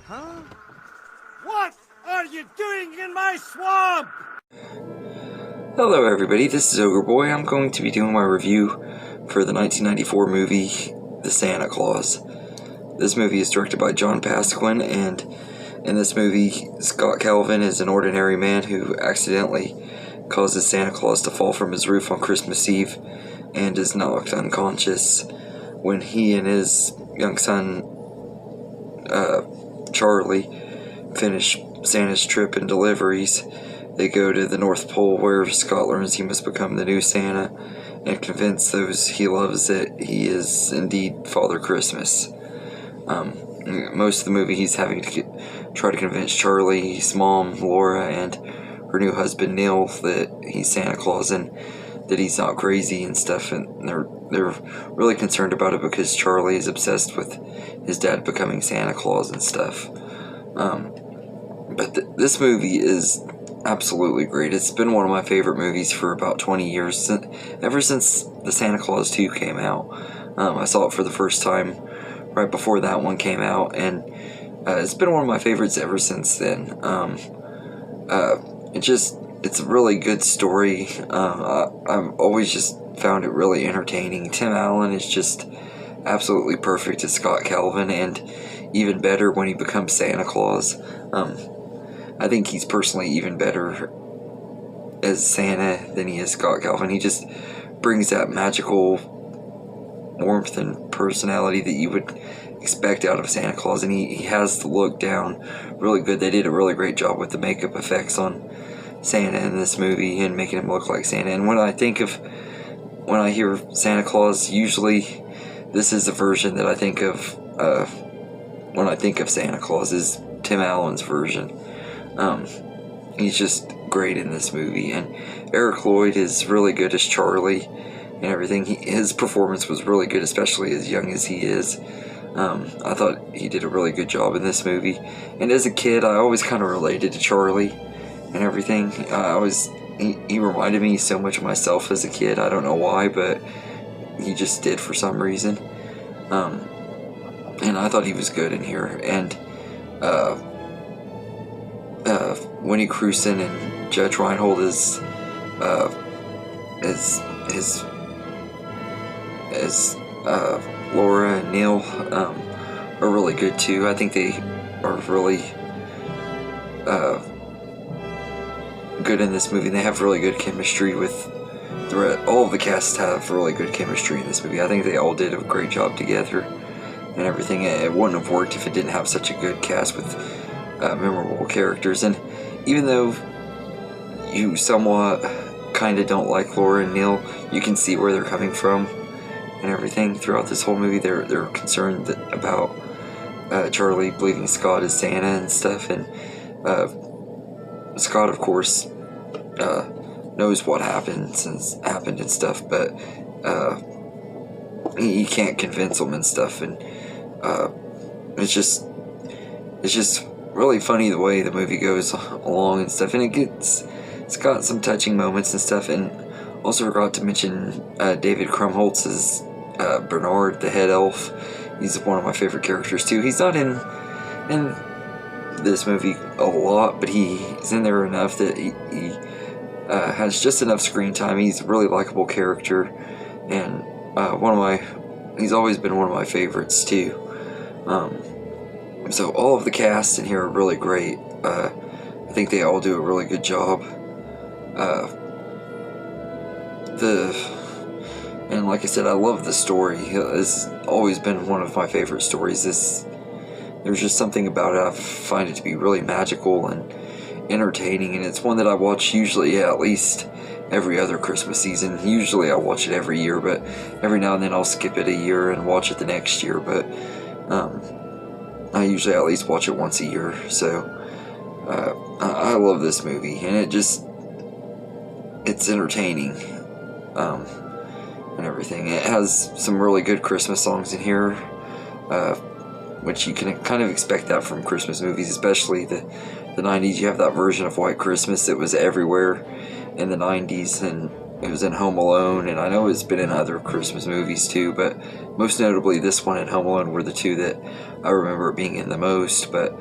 Huh? What are you doing in my swamp? Hello everybody, this is Ogre Boy. I'm going to be doing my review for the 1994 movie, The Santa Claus. This movie is directed by John Pasquin, and in this movie, Scott Calvin is an ordinary man who accidentally causes Santa Claus to fall from his roof on Christmas Eve and is knocked unconscious. When he and his young son, Charlie, finish Santa's trip and deliveries, they go to the North Pole, where Scott learns he must become the new Santa and convince those he loves that he is indeed Father Christmas. Most of the movie he's having to try to convince Charlie, his mom, Laura, and her new husband, Neil, that he's Santa Claus and that he's not crazy and stuff, and they're really concerned about it because Charlie is obsessed with his dad becoming Santa Claus and stuff. But this movie is absolutely great. It's been one of my favorite movies for about 20 years, ever since the Santa Claus 2 came out. I saw it for the first time right before that one came out, and it's been one of my favorites ever since then. It's a really good story. I've always just found it really entertaining. Tim Allen is just absolutely perfect as Scott Calvin, and even better when he becomes Santa Claus. I think he's personally even better as Santa than he is Scott Calvin. He just brings that magical warmth and personality that you would expect out of Santa Claus, and he has the look down really good. They did a really great job with the makeup effects on Santa in this movie and making him look like Santa. And when I hear Santa Claus, usually this is the version that I think of when I think of Santa Claus, is Tim Allen's version. He's just great in this movie, and Eric Lloyd is really good as Charlie and everything. His performance was really good, especially as young as he is. I thought he did a really good job in this movie, and as a kid I always kind of related to Charlie and everything. He reminded me so much of myself as a kid. I don't know why, but he just did for some reason. And I thought he was good in here, and Winnie Crewson and Judge Reinhold as Laura and Neil are really good too. I think they are really good in this movie. They have really good chemistry with all of the cast have really good chemistry in this movie. I think they all did a great job together and everything. It wouldn't have worked if it didn't have such a good cast with memorable characters. And even though you somewhat kind of don't like Laura and Neil, you can see where they're coming from and everything throughout this whole movie. They're concerned about Charlie believing Scott is Santa and stuff, and Scott, of course, knows what happened and stuff, but he can't convince him and stuff, and it's just really funny the way the movie goes along and stuff, and it's got some touching moments and stuff. And also forgot to mention David Krumholtz as Bernard, the head elf. He's one of my favorite characters too. He's not in this movie a lot, but he's in there enough that he has just enough screen time. He's a really likable character, and he's always been one of my favorites too. So all of the cast in here are really great. I think they all do a really good job. And like I said, I love the story. It's always been one of my favorite stories. There's just something about it. I find it to be really magical and entertaining, and it's one that I watch usually at least every other Christmas season. Usually I watch it every year, but every now and then I'll skip it a year and watch it the next year. But I usually at least watch it once a year. So I love this movie, and it's entertaining and everything. It has some really good Christmas songs in here, which you can kind of expect that from Christmas movies, especially the 90s. You have that version of White Christmas that was everywhere in the 90s, and it was in Home Alone, and I know it's been in other Christmas movies too, but most notably this one and Home Alone were the two that I remember being in the most. But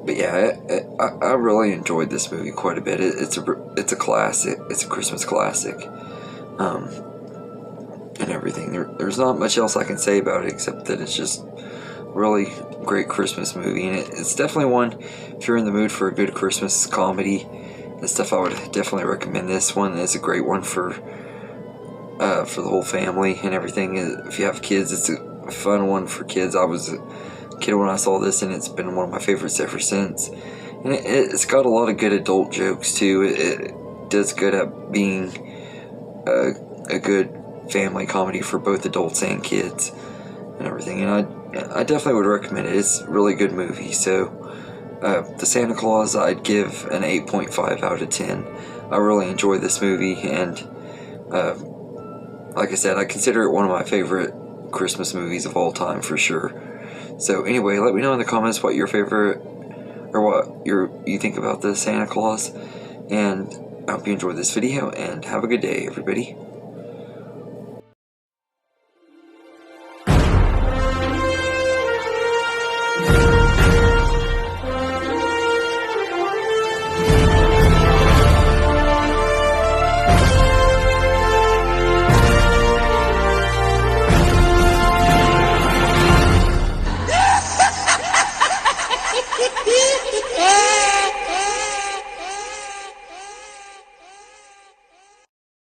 yeah, I really enjoyed this movie quite a bit. It's a classic. It's a Christmas classic, and everything. There's not much else I can say about it except that it's just really great Christmas movie, and it's definitely one, if you're in the mood for a good Christmas comedy and stuff, I would definitely recommend this one. It's a great one for the whole family and everything. If you have kids, it's a fun one for kids. I was a kid when I saw this, and it's been one of my favorites ever since. And it's got a lot of good adult jokes too. It does good at being a good family comedy for both adults and kids and everything. And I definitely would recommend it. It's a really good movie. So the Santa Claus, I'd give an 8.5 out of 10. I really enjoy this movie, and like I said, I consider it one of my favorite Christmas movies of all time for sure. So anyway, let me know in the comments what your favorite, or what you think about the Santa Claus, and I hope you enjoyed this video, and have a good day, everybody.